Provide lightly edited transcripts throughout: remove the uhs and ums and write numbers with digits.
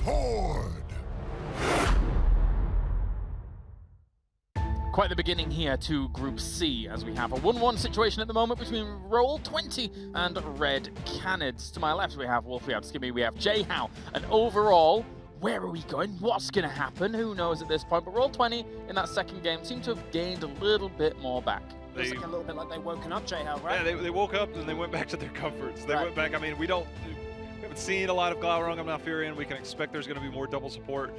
Horde. Quite the beginning here to Group C, as we have a 1-1 situation at the moment between Roll20 and RED Canids. To my left we have Wolf, we have Skimmy, we have J-How, and overall, where are we going? What's going to happen? Who knows at this point? But Roll20 in that second game seem to have gained a little bit more back. It's like a little bit like they woken up, J-How, right? Yeah, they woke up and they went back to their comforts. They went back. I mean, we haven't seen a lot of Glaurung and Malfurion. We can expect there's going to be more double support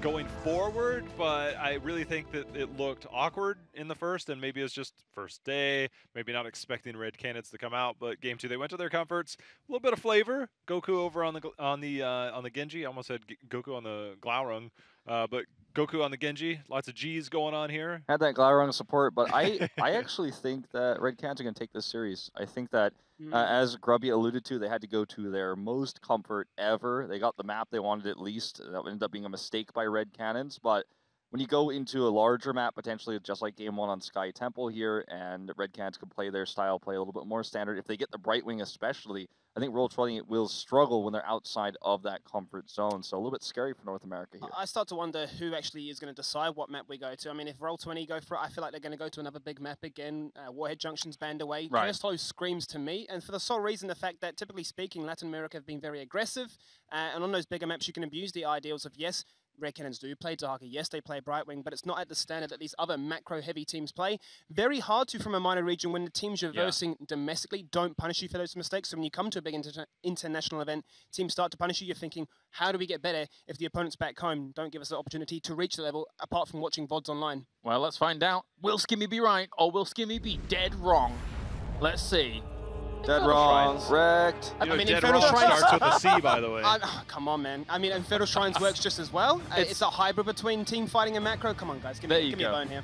going forward, but I really think that it looked awkward in the first, and maybe it's just first day, maybe not expecting RED Canids to come out, but game 2 they went to their comforts. A little bit of flavor. Goku over on the Genji. I almost said Goku on the Glaurung, but Goku on the Genji. Lots of G's going on here. Had that Glaurung support, but I actually think that RED Canids are going to take this series. I think that as Grubby alluded to, they had to go to their most comfort ever. They got the map they wanted at least. That ended up being a mistake by RED Canids, but when you go into a larger map, potentially just like Game 1 on Sky Temple here, and RED Canids can play their style, play a little bit more standard. If they get the Brightwing especially, I think Roll20 will struggle when they're outside of that comfort zone. So a little bit scary for North America here. I start to wonder who actually is going to decide what map we go to. I mean, if Roll20 go for it, I feel like they're going to go to another big map again. Warhead Junction's banned away. Right. First Hollow screams to me, and for the sole reason, the fact that typically speaking, Latin America have been very aggressive, and on those bigger maps, you can abuse the ideals of, yes, RED Canids do play Darker, yes, they play Brightwing, but it's not at the standard that these other macro-heavy teams play. Very hard to, from a minor region, when the teams you're versing domestically don't punish you for those mistakes. So when you come to a big international event, teams start to punish you, you're thinking, how do we get better if the opponents back home don't give us the opportunity to reach the level, apart from watching VODs online? Well, let's find out. Will Skimmy be right, or will Skimmy be dead wrong? Let's see. Dead wrong, wrecked. You know, I mean, Dead Infernal Wrong Shrines starts with a C, by the way. Come on, man. I mean, Infernal Shrines works just as well. It's a hybrid between team fighting and macro. Come on, guys. Give me a bone here.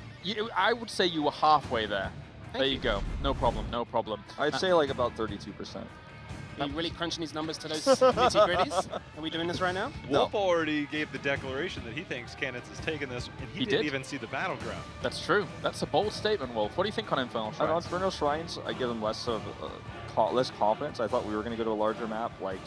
I would say you were halfway there. There you go. No problem, no problem. I'd say like about 32%. Are you really crunching these numbers to those nitty-gritties? Are we doing this right now? Wolf already gave the declaration that he thinks Canids has taken this, and he didn't even see the battleground. That's true. That's a bold statement, Wolf. What do you think on Infernal Shrines? On Infernal Shrines, I give them less confidence. I thought we were going to go to a larger map like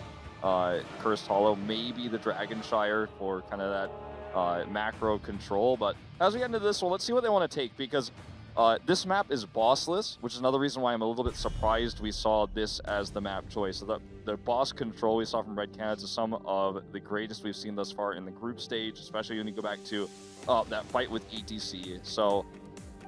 Cursed Hollow, maybe the Dragonshire for kind of that macro control. But as we get into this one, let's see what they want to take, because this map is bossless, which is another reason why I'm a little bit surprised we saw this as the map choice. So the boss control we saw from RED Canids is some of the greatest we've seen thus far in the group stage, especially when you go back to that fight with ETC. So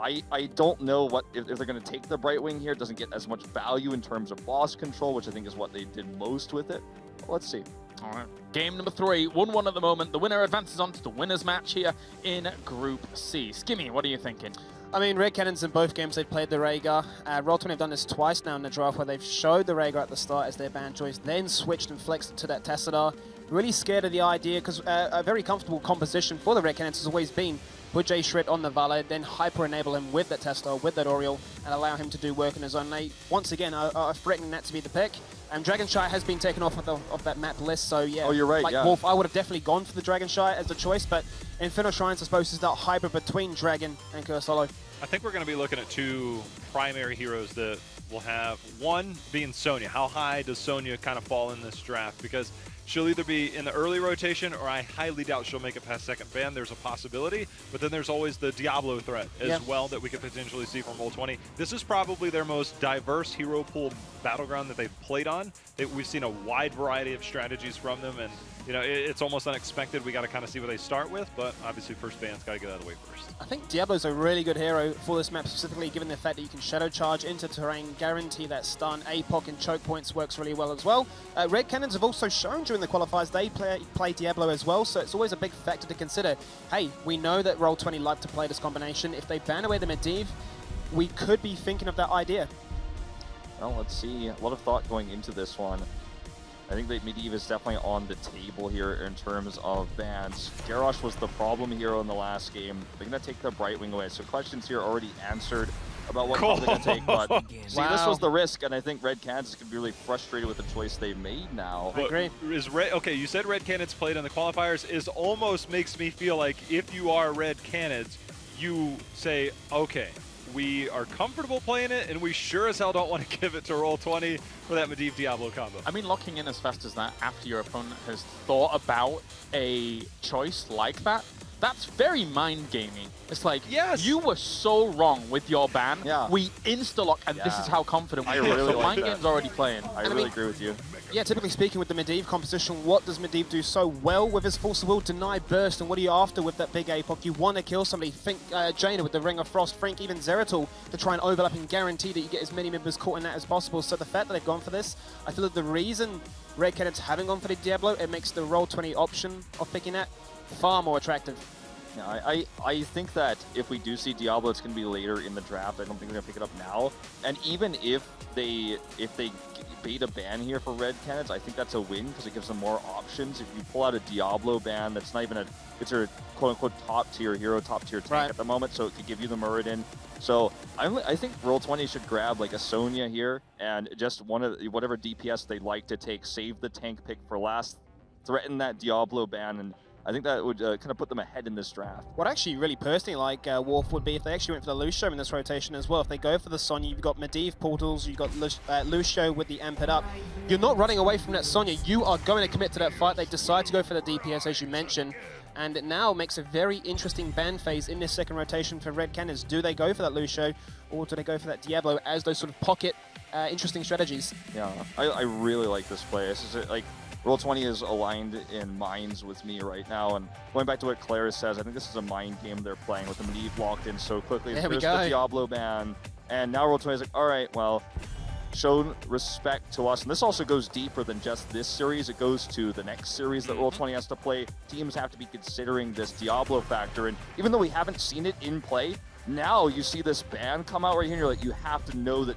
I don't know if they're going to take the Brightwing here. It doesn't get as much value in terms of boss control, which I think is what they did most with it. But let's see. All right. Game number 3, 1-1 at the moment. The winner advances on to the winner's match here in Group C. Skimmy, what are you thinking? I mean, RED Canids in both games, they've played the Rhaegar. Roll20 have done this twice now in the draft, where they've showed the Rhaegar at the start as their ban choice, then switched and flexed to that Tassadar. Really scared of the idea, because a very comfortable composition for the RED Canids has always been put J Shred on the Valet, then hyper-enable him with that Tassadar, with that Oriole, and allow him to do work on his own. They, once again, are threatening that to be the pick. And Dragonshire has been taken off of that map list, so yeah. Oh, you're right, like Wolf, I would have definitely gone for the Dragonshire as the choice, but Infernal Shrines, I suppose, is that hybrid between Dragon and Cursed Hollow. I think we're going to be looking at 2 primary heroes that will have, one being Sonya. How high does Sonya kind of fall in this draft? Because she'll either be in the early rotation, or I highly doubt she'll make it past second ban. There's a possibility, but then there's always the Diablo threat as well that we could potentially see from Roll20. This is probably their most diverse hero pool battleground that they've played on. We've seen a wide variety of strategies from them, and you know, it's almost unexpected. We got to kind of see what they start with, but obviously first ban's got to get out of the way first. I think Diablo's a really good hero for this map, specifically given the fact that you can shadow charge into terrain, guarantee that stun, APOC and choke points works really well as well. RED Canids have also shown during the qualifiers they play Diablo as well, so it's always a big factor to consider. Hey, we know that Roll20 like to play this combination. If they ban away the Medivh, we could be thinking of that idea. Well, let's see. A lot of thought going into this one. I think that Medivh is definitely on the table here in terms of bans. Garrosh was the problem hero in the last game. They're going to take the Brightwing away. So questions here already answered about what they're going to take. But see, this was the risk, and I think RED Canids is going to be really frustrated with the choice they made now. I agree. Okay, you said RED Canids played in the qualifiers. Is almost makes me feel like if you are RED Canids, you say, okay, we are comfortable playing it, and we sure as hell don't want to give it to Roll20 for that Medivh Diablo combo. I mean, locking in as fast as that after your opponent has thought about a choice like that, that's very mind-gaming. It's like, yes, you were so wrong with your ban. Yeah. We insta-lock, and this is how confident we I feel. really So like mind that. game's already playing. I really agree with you. Yeah, typically speaking with the Medivh composition, what does Medivh do so well with his Force of Will? Deny burst, and what are you after with that big APOC? You want to kill somebody. Think Jaina with the Ring of Frost, Frink, even Zeratul to try and overlap and guarantee that you get as many members caught in that as possible. So the fact that they've gone for this, I feel that the reason RED Canids haven't gone for the Diablo, it makes the Roll20 option of picking that far more attractive. Yeah, I think that if we do see Diablo, it's going to be later in the draft. I don't think we're going to pick it up now. And even if they bait a ban here for RED Canids, I think that's a win because it gives them more options. If you pull out a Diablo ban, that's not even it's your quote-unquote top-tier hero, top-tier tank at the moment, so it could give you the Muradin. So I think Roll20 should grab like a Sonya here and just whatever DPS they like to take, save the tank pick for last, threaten that Diablo ban, and I think that would kind of put them ahead in this draft. What I actually really personally like Wolf would be if they actually went for the Lucio in this rotation as well. If they go for the Sonya, you've got Medivh portals, you've got Lucio with the Amp It Up. You're not running away from that Sonya. You are going to commit to that fight. They decide to go for the DPS, as you mentioned. And it now makes a very interesting ban phase in this second rotation for RED Canids. Do they go for that Lucio, or do they go for that Diablo as those sort of pocket interesting strategies? Yeah, I really like this play. This is like Roll20 is aligned in minds with me right now, and going back to what Claire says, I think this is a mind game they're playing with the Medivh locked in so quickly. There we There's go. the Diablo ban, and now Roll20 is like, all right, well, show respect to us. And this also goes deeper than just this series. It goes to the next series that Roll20 has to play. Teams have to be considering this Diablo factor, and even though we haven't seen it in play, now you see this ban come out right here, and you're like, you have to know that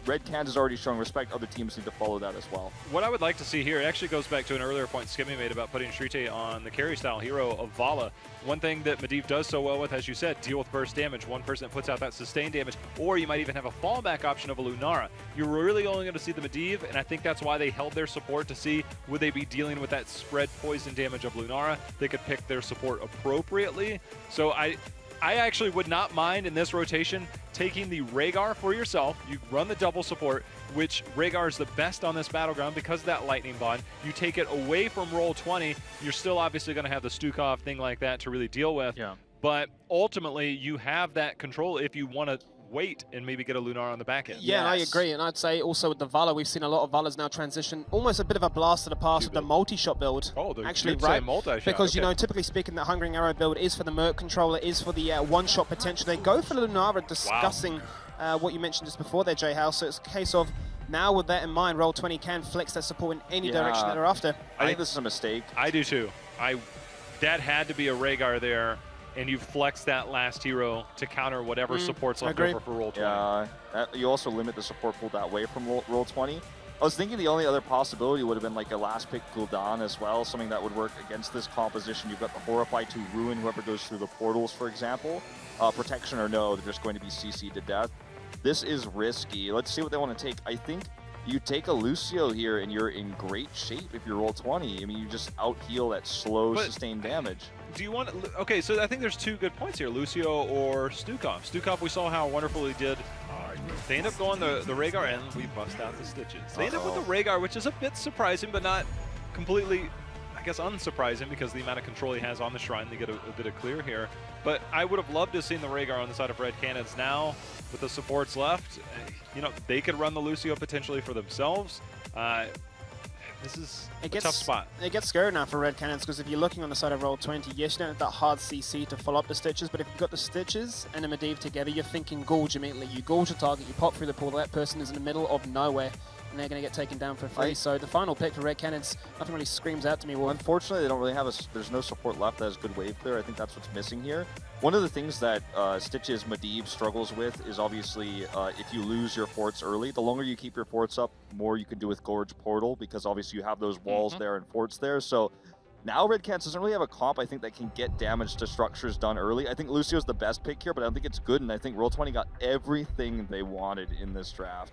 RED Canids is already showing respect. Other teams need to follow that as well. What I would like to see here, it actually goes back to an earlier point Skimmy made about putting Shrite on the carry-style hero of Vala. One thing that Medivh does so well with, as you said, deal with burst damage. One person that puts out that sustained damage, or you might even have a fallback option of a Lunara. You're really only going to see the Medivh, and I think that's why they held their support to see would they be dealing with that spread poison damage of Lunara. They could pick their support appropriately. So I actually would not mind in this rotation taking the Rhaegar for yourself. You run the double support, which Rhaegar is the best on this battleground because of that lightning bond. You take it away from Roll20. You're still obviously going to have the Stukov thing like that to really deal with. Yeah. But ultimately, you have that control if you want to wait and maybe get a Lunar on the back end. Yeah, I agree, and I'd say also with the Vala, we've seen a lot of Valas now transition, almost a bit of a blast to the past with the multi-shot build. Oh, actually, right? Multi-shot. Because, you know, typically speaking, that Hungering Arrow build is for the Merc controller, is for the one-shot potential. They go for the Lunara, discussing what you mentioned just before there, Jay House. So it's a case of, now with that in mind, Roll20 can flex that support in any direction that they're after. I think this is a mistake. I do too. That had to be a Rhaegar there, and you flex that last hero to counter whatever support's left over for Roll20. Yeah, you also limit the support pulled that way from Roll20. I was thinking the only other possibility would have been like a last pick Gul'dan as well, something that would work against this composition. You've got the Horrify to ruin whoever goes through the portals, for example. Protection or no, they're just going to be CC'd to death. This is risky. Let's see what they want to take. I think you take a Lucio here and you're in great shape if you're Roll20. I mean, you just out-heal that slow, sustained damage. Do you want... Okay, so I think there's two good points here, Lucio or Stukov. Stukov, we saw how wonderful he did. They end up going the Rhaegar, and we bust out the Stitches. They end up with the Rhaegar, which is a bit surprising, but not completely, I guess, unsurprising, because the amount of control he has on the Shrine, they get a bit of clear here. But I would have loved to have seen the Rhaegar on the side of RED Canids. Now, with the supports left, you know, they could run the Lucio potentially for themselves. This is a tough spot. It gets scary now for RED Canids, because if you're looking on the side of Roll20, yes, you don't have that hard CC to follow up the Stitches, but if you've got the Stitches and a Medivh together, you're thinking Gorge immediately. You Gorge a target, you pop through the portal, that person is in the middle of nowhere, and they're going to get taken down for free. So the final pick for RED Canids, nothing really screams out to me. Well, unfortunately, they don't really have there's no support left that has good wave clear. I think that's what's missing here. One of the things that Stitches Medivh struggles with is obviously if you lose your forts early, the longer you keep your forts up, more you can do with Gorge Portal, because obviously you have those walls there and forts there. So now RED Canids doesn't really have a comp, I think, that can get damage to structures done early. I think Lucio's the best pick here, but I don't think it's good, and I think Roll20 got everything they wanted in this draft.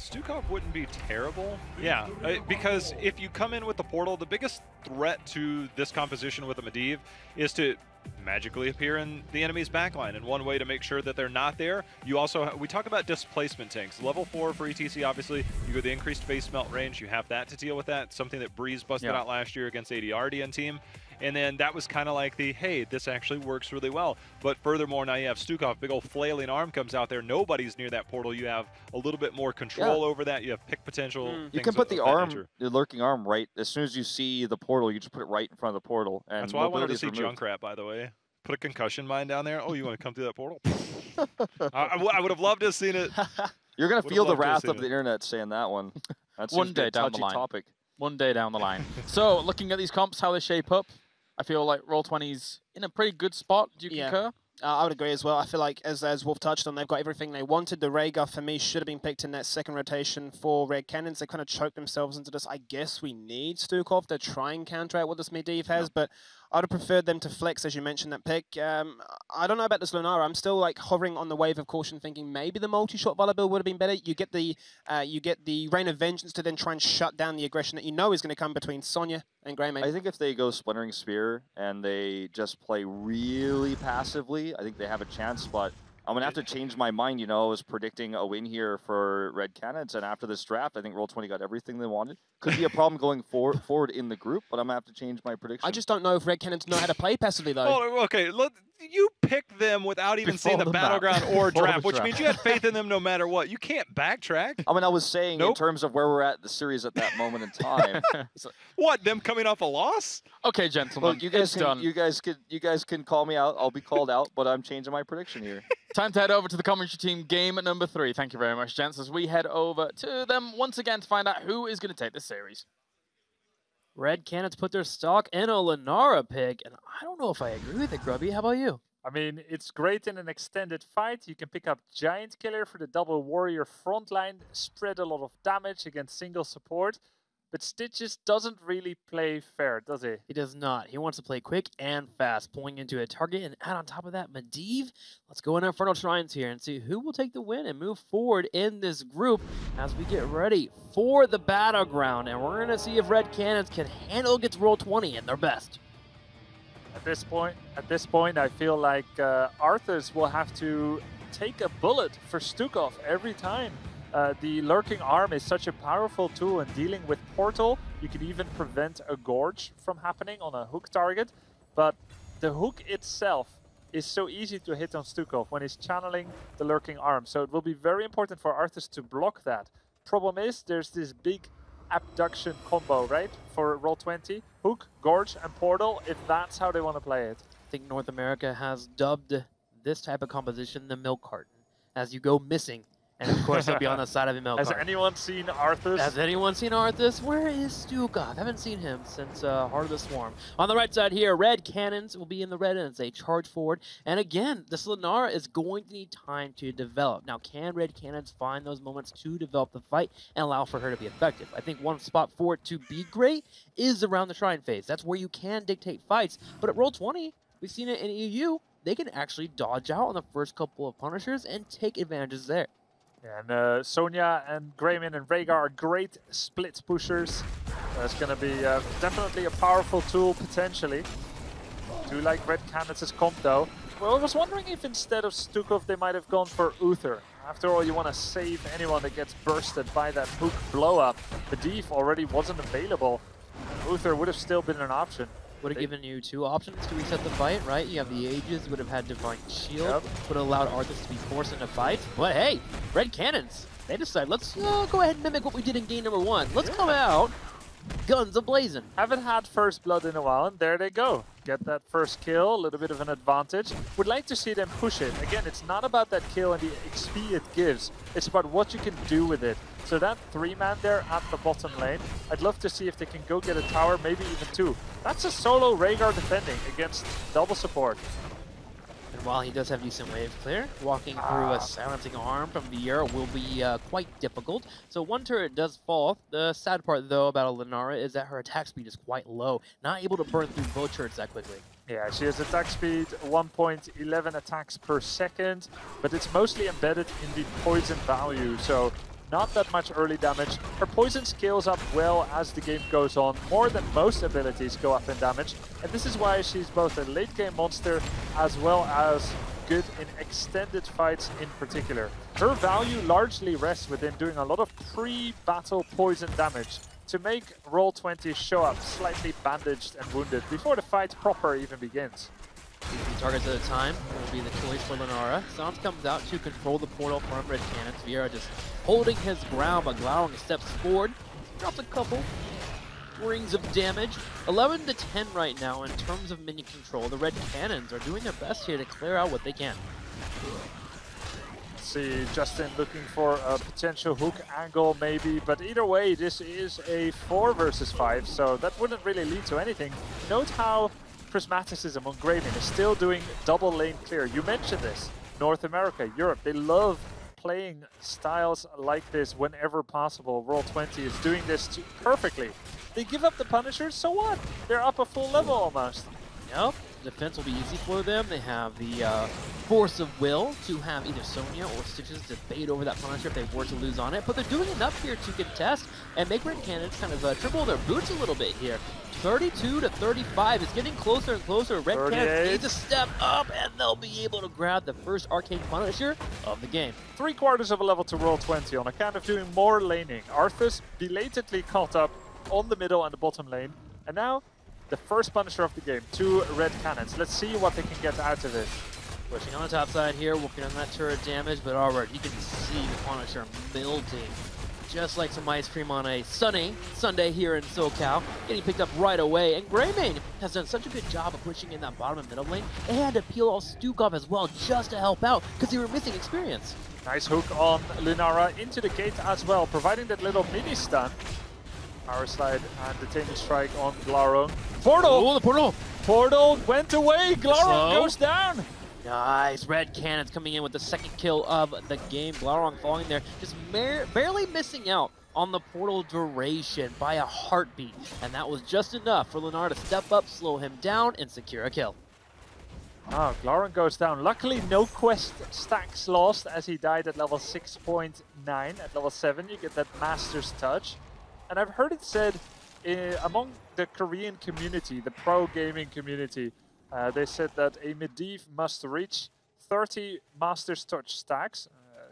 Stukov wouldn't be terrible. Yeah, because if you come in with the portal, the biggest threat to this composition with a Medivh is to magically appear in the enemy's backline. And one way to make sure that they're not there, you also, we talk about displacement tanks. Level 4 for ETC, obviously, you go the increased face melt range, you have that to deal with that. Something that Breeze busted out last year against ADRDN team. And then that was kind of like the, hey, this actually works really well. But furthermore, now you have Stukov, big old flailing arm comes out there. Nobody's near that portal. You have a little bit more control over that. You have pick potential. You can put the arm, the lurking arm, right as soon as you see the portal. You just put it right in front of the portal. And that's why I wanted to see Junkrat, by the way. Put a concussion mine down there. Oh, you want to come through that portal? I would have loved to have seen it. You're going to feel the wrath of the internet saying that one. That's one day down the line. Topic. One day down the line. So, looking at these comps, how they shape up, I feel like Roll20's in a pretty good spot. Do you concur? I would agree as well. I feel like, as Wolf touched on, they've got everything they wanted. The Rhaegar, for me, should have been picked in that second rotation for RED Canids. They kind of choked themselves into this. I guess we need Stukov to try and counteract what this Medivh has, but I would have preferred them to flex, as you mentioned, that pick. I don't know about this Lunara. I'm still like hovering on the wave of caution, thinking maybe the multi-shot Volley build would have been better. You get the Rain of Vengeance to then try and shut down the aggression that you know is going to come between Sonya and Greymane. I think if they go Splintering Spear and they just play really passively, I think they have a chance, but I'm going to have to change my mind. You know, I was predicting a win here for RED Canids, and after this draft, I think Roll20 got everything they wanted. Could be a problem going forward in the group, but I'm going to have to change my prediction. I just don't know if RED Canids know how to play passively, though. Oh, okay, look, you picked them without even seeing the Battleground or draft, which means you had faith in them no matter what. You can't backtrack. I mean, I was saying in terms of where we're at in the series at that moment in time. What, them coming off a loss? Okay, gentlemen, look, you guys can call me out. I'll be called out, but I'm changing my prediction here. Time to head over to the commentary team, game number 3. Thank you very much, gents, as we head over to them once again to find out who is going to take this series. RED Canids put their stock in a Lunara pick, and I don't know if I agree with it, Grubby. How about you? I mean, it's great in an extended fight. You can pick up Giant Killer for the double warrior frontline, spread a lot of damage against single support. But Stitches doesn't really play fair, does he? He does not. He wants to play quick and fast, pulling into a target, and add on top of that, Medivh. Let's go in Infernal Shrines here and see who will take the win and move forward in this group as we get ready for the Battleground. And we're going to see if RED Canids can handle against Roll20 at their best. At this point, I feel like Arthas will have to take a bullet for Stukov every time. The Lurking Arm is such a powerful tool in dealing with Portal. You can even prevent a Gorge from happening on a hook target. But the hook itself is so easy to hit on Stukov when he's channeling the Lurking Arm. So it will be very important for Arthas to block that. Problem is, there's this big abduction combo, right? For Roll20, hook, Gorge, and Portal, if that's how they want to play it. I think North America has dubbed this type of composition the milk carton. As you go missing, and of course he'll be on the side of the milk carton. Has anyone seen Arthas? Has anyone seen Arthas? Where is Stukov? Haven't seen him since Heart of the Swarm. On the right side here, RED Canids will be in the red as they charge forward. And again, this Lunara is going to need time to develop. Now, can RED Canids find those moments to develop the fight and allow for her to be effective? I think one spot for it to be great is around the Shrine phase. That's where you can dictate fights. But at Roll20, we've seen it in EU, they can actually dodge out on the first couple of Punishers and take advantages there. Yeah, and Sonya and Greymane and Rhaegar are great split pushers. That's going to be definitely a powerful tool, potentially. I do like RED Canids' comp, though. Well, I was wondering if instead of Stukov, they might have gone for Uther. After all, you want to save anyone that gets bursted by that hook blow-up. Medivh already wasn't available. Uther would have still been an option. Would have given you 2 options to reset the fight, right? You have the Aegis, would have had Divine Shield, would have allowed Arthas to be forced into fights. But hey, RED Canids, they decide, let's go ahead and mimic what we did in game number 1. Let's come out, guns a-blazing. Haven't had first blood in a while, and there they go. Get that first kill, a little bit of an advantage. Would like to see them push it. Again, it's not about that kill and the XP it gives. It's about what you can do with it. So that 3-man there at the bottom lane, I'd love to see if they can go get a tower, maybe even 2. That's a solo Rhaegar defending against double support. And while he does have decent wave clear, walking through a silencing arm from the air will be quite difficult. So one turret does fall. The sad part, though, about a Lunara is that her attack speed is quite low, not able to burn through both turrets that quickly. Yeah, she has attack speed 1.11 attacks per second, but it's mostly embedded in the poison value. So not that much early damage. Her poison scales up well as the game goes on, more than most abilities go up in damage. And this is why she's both a late game monster as well as good in extended fights in particular. Her value largely rests within doing a lot of pre-battle poison damage to make Roll20 show up slightly bandaged and wounded before the fight proper even begins. 2 targets at a time will be the choice for Lunara. Sans comes out to control the portal from RED Canids. Vieira just holding his ground, but Glaurung steps forward, drops a couple rings of damage. 11 to 10 right now in terms of minion control. The RED Canids are doing their best here to clear out what they can. See Justin looking for a potential hook angle maybe, but either way this is a 4 versus 5, so that wouldn't really lead to anything. Note how Prismaticism on Greymane is still doing double lane clear. You mentioned this. North America, Europe, they love playing styles like this whenever possible. Roll20 is doing this perfectly. They give up the Punishers, so what? They're up a full level almost. Yep, defense will be easy for them. They have the force of will to have either Sonya or Stitches to bait over that Punisher if they were to lose on it, but they're doing enough here to contest and make RED Canids kind of triple their boots a little bit here. 32 to 35, it's getting closer and closer. RED Canids need to step up and they'll be able to grab the first Arcane Punisher of the game. 3/4 of a level to Roll20 on account of doing more laning. Arthas belatedly caught up on the middle and the bottom lane, and now the first Punisher of the game to RED Canids. Let's see what they can get out of it. Pushing on the top side here, working on that turret damage, but already you can see the Punisher melting. Just like some ice cream on a sunny Sunday here in SoCal, getting picked up right away. And Greymane has done such a good job of pushing in that bottom and middle lane. They had to peel off Stukov as well just to help out because they were missing experience. Nice hook on Lunara into the gate as well, providing that little mini stun. Power slide and detaining strike on Glaurung. Portal! Oh, the portal! Portal went away! Glaurung goes down! Nice. RED Canids coming in with the second kill of the game. Glaurung falling there, just barely missing out on the portal duration by a heartbeat. And that was just enough for Lunara to step up, slow him down, and secure a kill. Oh, Glaurung goes down. Luckily, no quest stacks lost as he died at level 6.9. At level 7, you get that Master's Touch. And I've heard it said among the Korean community, the pro gaming community, they said that a Medivh must reach 30 Master's Touch stacks,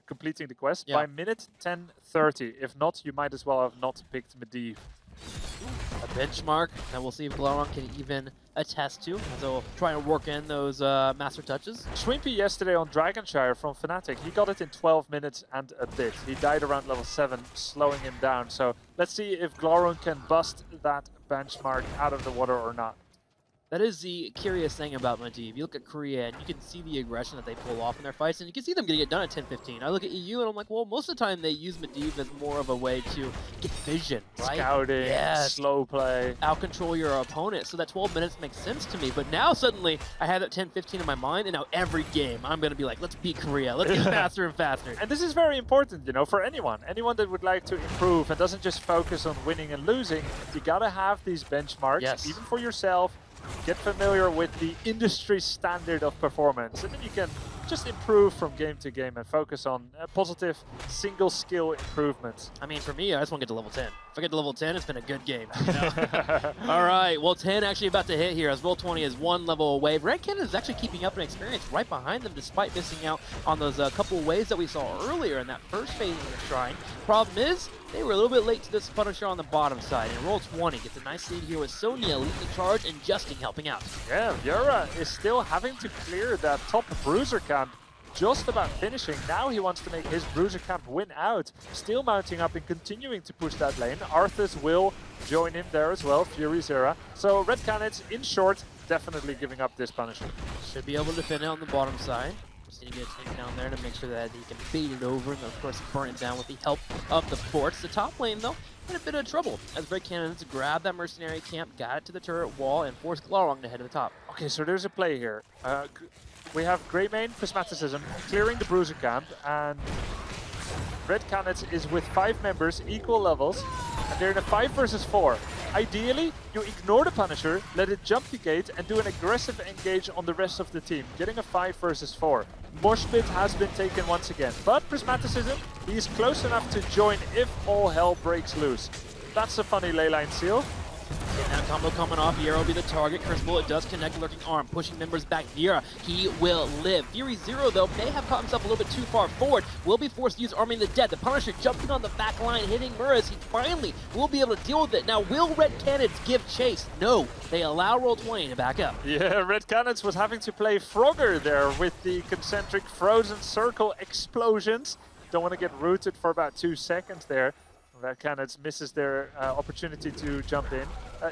completing the quest, by minute 10:30. If not, you might as well have not picked Medivh. A benchmark that we'll see if Glaurung can even attest to, as they'll try and work in those master touches. Shrimpy yesterday on Dragonshire from Fnatic, he got it in 12 minutes and a bit. He died around level 7, slowing him down. So let's see if Glaurung can bust that benchmark out of the water or not. That is the curious thing about Medivh. You look at Korea and you can see the aggression that they pull off in their fights, and you can see them getting it done at 10-15. I look at EU and I'm like, well, most of the time they use Medivh as more of a way to get vision, right? Scouting, slow play. Out-control your opponent, so that 12 minutes makes sense to me. But now suddenly I have that 10-15 in my mind, and now every game I'm going to be like, let's beat Korea. Let's get faster and faster. And this is very important, you know, for anyone. Anyone that would like to improve and doesn't just focus on winning and losing, you got to have these benchmarks, even for yourself. Get familiar with the industry standard of performance, and then you can just improve from game to game and focus on positive single skill improvements. I mean, for me, I just want to get to level 10. If I get to level 10, it's been a good game. You know? All right, well, 10 actually about to hit here as Roll20 is 1 level away. RED Canids is actually keeping up an experience right behind them despite missing out on those couple waves that we saw earlier in that first phase of the Shrine. Problem is, they were a little bit late to this Punisher on the bottom side, and Roll20 gets a nice lead here with Sonya leading the charge and Justin helping out. Yeah, Vieira is still having to clear that top bruiser camp, just about finishing. Now he wants to make his bruiser camp win out, still mounting up and continuing to push that lane. Arthas will join him there as well, Fury Zera. So RED Canids, in short, definitely giving up this Punisher. Should be able to defend it on the bottom side. Just need to get a tank down there to make sure that he can bait it over and, of course, burn it down with the help of the forts. The top lane, though, in a bit of trouble as RED Canids grab that mercenary camp, got it to the turret wall, and forced Glaurung to head to the top. Okay, so there's a play here. We have Greymane, Prismaticism, clearing the bruiser camp, and RED Canids is with 5 members, equal levels, and they're in a 5 versus 4. Ideally, you ignore the Punisher, let it jump the gate, and do an aggressive engage on the rest of the team, getting a 5 versus 4. Mosh Pit has been taken once again, but Prismaticism, he is close enough to join if all hell breaks loose. That's a funny leyline seal. And that combo coming off, Viera will be the target. Curse Bullet does connect Lurking Arm, pushing members back. Viera, he will live. Fury Zero, though, may have caught himself a little bit too far forward. Will be forced to use Army of the Dead. The Punisher jumping on the back line, hitting Murras. He finally will be able to deal with it. Now, will RED Canids give chase? No. They allow Roll20 to back up. Yeah, RED Canids was having to play Frogger there with the concentric frozen circle explosions. Don't want to get rooted for about 2 seconds there. RED Canids misses their opportunity to jump in.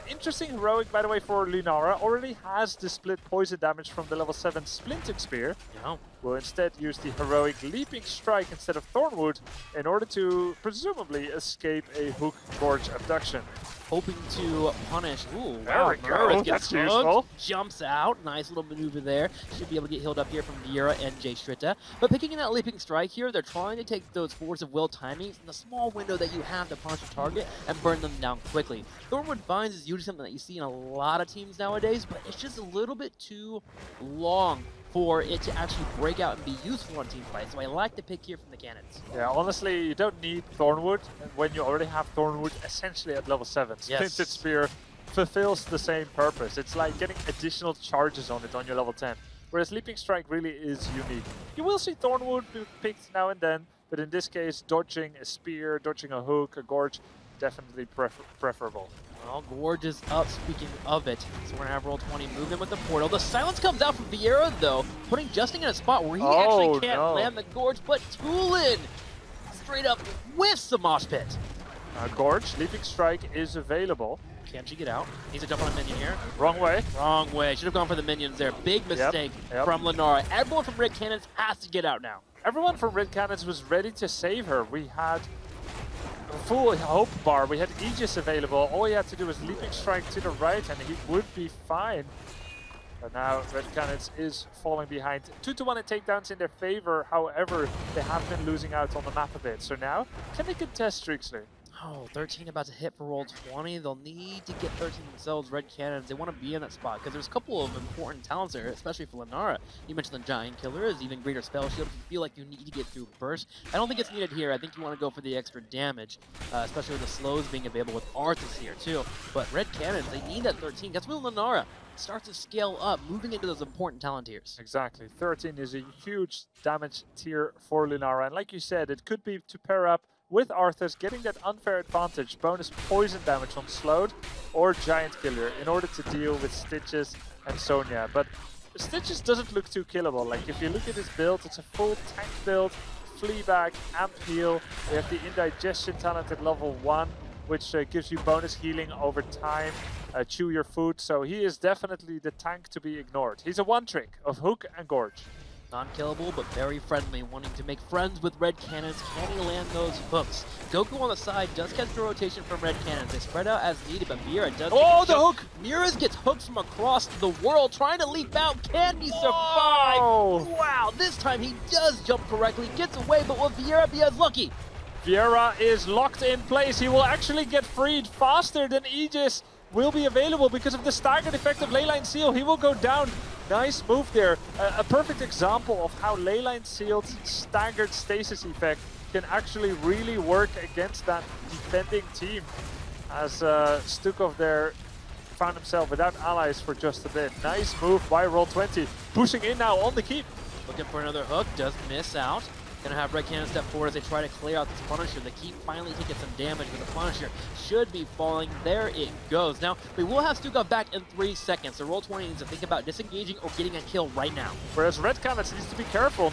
Interesting heroic, by the way, for Lunara. Already has the split poison damage from the level 7 Splinting Spear. Yeah. Will instead use the heroic Leaping Strike instead of Thornwood in order to presumably escape a Hook Gorge abduction. Hoping to punish. Ooh, There wow, we go. Murras gets That's useful. hooked, jumps out. Nice little maneuver there. Should be able to get healed up here from Viera and Jay Strita. But picking in that Leaping Strike here, they're trying to take those Force of Will timings in the small window that you have to punish a target and burn them down quickly. Thornwood Vines is usually something that you see in a lot of teams nowadays, but it's just a little bit too long for it to actually break out and be useful on team fight. So I like the pick here from the Canids. Yeah, honestly, you don't need Thornwood when you already have Thornwood essentially at level 7. Yes. Splinted Spear fulfills the same purpose. It's like getting additional charges on it on your level 10. Whereas Leaping Strike really is unique. You will see Thornwood be picked now and then, but in this case, dodging a spear, dodging a hook, a gorge, definitely preferable. Well, Gorge is up, speaking of it. So we're going to have Roll20 move in with the portal. The silence comes out from Viera, though, putting Justin in a spot where he actually can't land the Gorge, but Tulin straight up whiffs the Mosh Pit. Gorge, Leaping Strike is available. Can't she get out? Needs to jump on a minion here. Wrong way. Wrong way. Should have gone for the minions there. Big mistake from Lunara. Everyone from RED Canids has to get out now. Everyone from RED Canids was ready to save her. We had a full hope bar. We had Aegis available. All he had to do was Leaping Strike to the right and he would be fine. But now RED Canids is falling behind. 2-1 in takedowns in their favor. However, they have been losing out on the map a bit. So now, can they contest Strixley? Oh, 13 about to hit for Roll20. They'll need to get 13 themselves. RED Canids, they want to be in that spot because there's a couple of important talents there, especially for Lunara. You mentioned the Giant Killer is even greater spell shield if you feel like you need to get through burst. I don't think it's needed here. I think you want to go for the extra damage, especially with the slows being available with Arthas here too. But RED Canids, they need that 13. That's when Lunara starts to scale up, moving into those important talent tiers. Exactly. 13 is a huge damage tier for Lunara. And like you said, it could be to pair up with Arthas, getting that unfair advantage, bonus poison damage on Slowed or Giant Killer in order to deal with Stitches and Sonya. But Stitches doesn't look too killable. Like if you look at his build, it's a full tank build, Fleabag, Amp Heal. We have the Indigestion talent at level 1, which gives you bonus healing over time, chew your food. So he is definitely the tank to be ignored. He's a one-trick of Hook and Gorge. Non-killable, but very friendly, wanting to make friends with RED Canids. Can he land those hooks? Goku on the side does catch the rotation from RED Canids. They spread out as needed, but Viera does the hook! Miras gets hooked from across the world, trying to leap out. Can he survive? Wow, this time he does jump correctly, gets away, but will Viera be as lucky? Viera is locked in place. He will actually get freed faster than Aegis will be available because of the staggered effect of Leyline Seal. He will go down. Nice move there. A perfect example of how Leyline Seal's staggered stasis effect can actually really work against that defending team. As Stukov there found himself without allies for just a bit. Nice move by Roll20. Pushing in now on the keep. Looking for another hook, does miss out. Gonna have RED Canids step forward as they try to clear out this Punisher. The keep finally taking some damage, but the Punisher should be falling. There it goes. Now, we will have Stukov back in 3 seconds, so Roll20 needs to think about disengaging or getting a kill right now. Whereas RED Canids needs to be careful,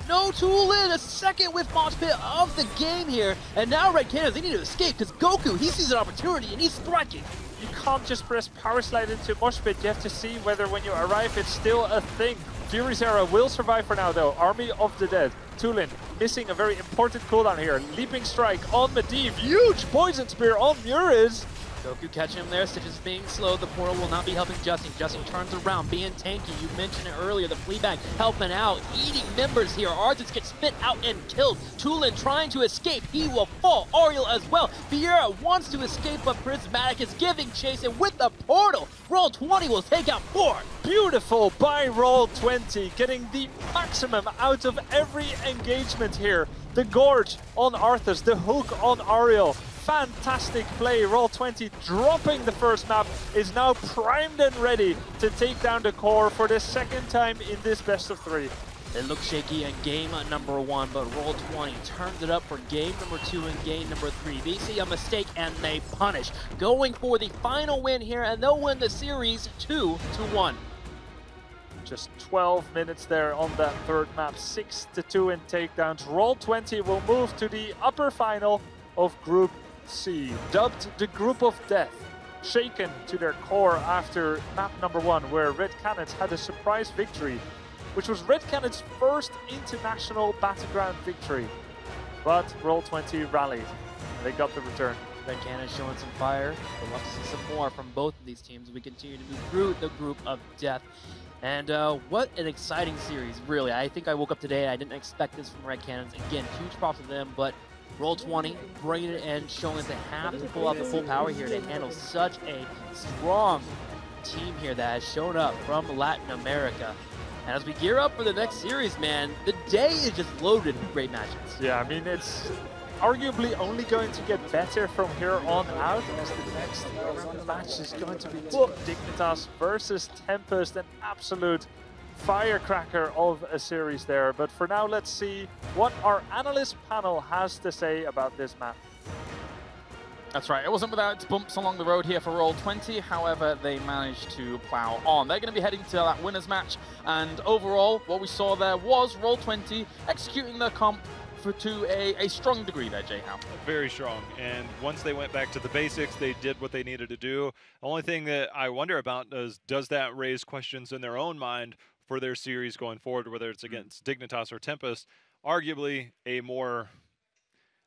No tool in, a second with Mosh Pit of the game here, and now RED Canids, they need to escape because Goku, he sees an opportunity and he's striking. You can't just press Power Slide into Mosh Pit, you have to see whether when you arrive it's still a thing. Fury's Era will survive for now though. Army of the Dead. Tulin missing a very important cooldown here. Leaping Strike on Medivh. Huge Poison Spear on Muriz. Goku catching him there. Stitch is being slow. The portal will not be helping Justin. Justin turns around, being tanky. You mentioned it earlier. The Fleabag helping out, eating members here. Arthas gets spit out and killed. Tulin trying to escape. He will fall. Ariel as well. Vieira wants to escape, but Prismatic is giving chase. And with the portal, Roll20 will take out 4. Beautiful by Roll20, getting the maximum out of every engagement here. The Gorge on Arthas, the hook on Ariel. Fantastic play. Roll20 dropping the first map is now primed and ready to take down the core for the second time in this best of 3. It looked shaky in game number 1, but Roll20 turns it up for game number 2 and game number 3. They see a mistake and they punish, going for the final win here, and they'll win the series 2-1. Just 12 minutes there on that third map, 6-2 in takedowns. Roll20 will move to the upper final of Group C, dubbed the Group of Death. Shaken to their core after map number 1, where RED Canids had a surprise victory, which was RED Canids' first international battleground victory. But Roll20 rallied. They got the return. RED Canids showing some fire. We'll love to see some more from both of these teams. We continue to move through the Group of Death. And what an exciting series, really. I think I woke up today and I didn't expect this from RED Canids. Again, huge props to them, but Roll20 bringing it in, showing that they have to pull out the full power here to handle such a strong team here that has shown up from Latin America. And as we gear up for the next series, man, the day is just loaded with great matches. Yeah, I mean, it's arguably only going to get better from here on out, as the next match is going to be Dignitas versus Tempest, an absolute firecracker of a series there. But for now, let's see what our analyst panel has to say about this map. That's right, it wasn't without its bumps along the road here for Roll20, however, they managed to plow on. They're going to be heading to that winners match, and overall, what we saw there was Roll20 executing their comp to a strong degree there, Jay-How. Very strong, and once they went back to the basics, they did what they needed to do. The only thing that I wonder about is, does that raise questions in their own mind for their series going forward, whether it's against Dignitas or Tempest? Arguably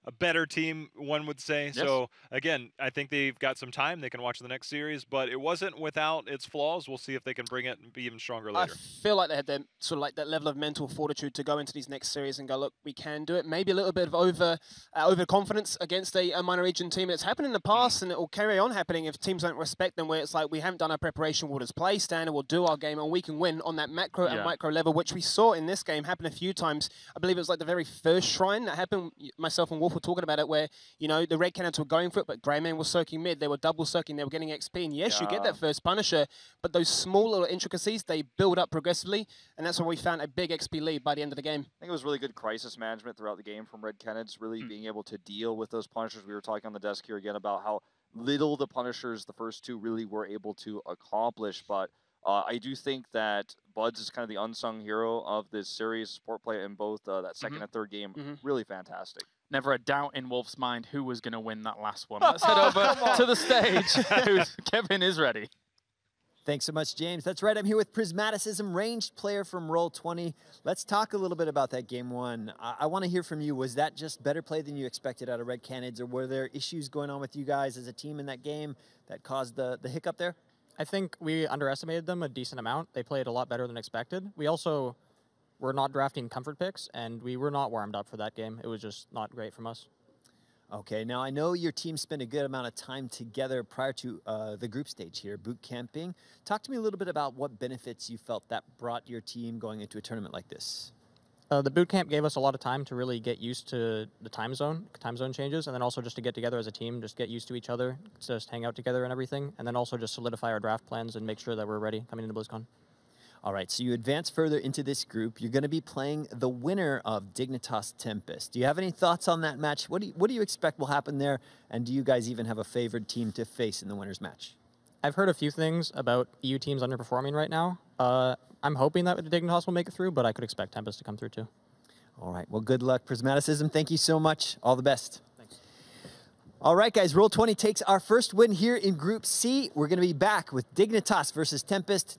a better team, one would say. Yes. So again, I think they've got some time. They can watch the next series, but it wasn't without its flaws. We'll see if they can bring it and be even stronger later. I feel like they had sort of like that level of mental fortitude to go into these next series and go, look, we can do it. Maybe a little bit of overconfidence against a minor region team. It's happened in the past, and it will carry on happening if teams don't respect them, where it's like, we haven't done our preparation, we'll just play standard, we'll do our game, and we can win on that macro and micro level, which we saw in this game happen a few times. I believe it was like the very first shrine that happened. Myself and Wolf were talking about it, where, you know, the RED Canids were going for it, but Greyman was soaking mid, they were double soaking, they were getting XP, and yes, you get that first Punisher, but those small little intricacies, they build up progressively, and that's where we found a big XP lead by the end of the game. I think it was really good crisis management throughout the game from RED Canids, really being able to deal with those Punishers. We were talking on the desk here again about how little the Punishers, the first two, really were able to accomplish, but I do think that Buds is kind of the unsung hero of this series, support play in both that second and third game. Really fantastic. Never a doubt in Wolf's mind who was going to win that last one. Let's head over to the stage. Kevin is ready. Thanks so much, James. That's right. I'm here with Prismaticism, ranged player from Roll20. Let's talk a little bit about that game one. I want to hear from you. Was that just better play than you expected out of RED Canids, or were there issues going on with you guys as a team in that game that caused the hiccup there? I think we underestimated them a decent amount. They played a lot better than expected. We also were not drafting comfort picks, and we were not warmed up for that game. It was just not great from us. Okay, now I know your team spent a good amount of time together prior to the group stage here, boot camping. Talk to me a little bit about what benefits you felt that brought your team going into a tournament like this. The boot camp gave us a lot of time to really get used to the time zone changes, and then also just to get together as a team, just get used to each other, just hang out together and everything, and then also just solidify our draft plans and make sure that we're ready coming into BlizzCon. All right, so you advance further into this group. You're going to be playing the winner of Dignitas Tempest. Do you have any thoughts on that match? What do you expect will happen there? And do you guys even have a favored team to face in the winner's match? I've heard a few things about EU teams underperforming right now. I'm hoping that Dignitas will make it through, but I could expect Tempest to come through too. All right, well, good luck, Prismaticism. Thank you so much. All the best. Thanks. All right, guys, Roll20 takes our first win here in Group C. We're going to be back with Dignitas versus Tempest.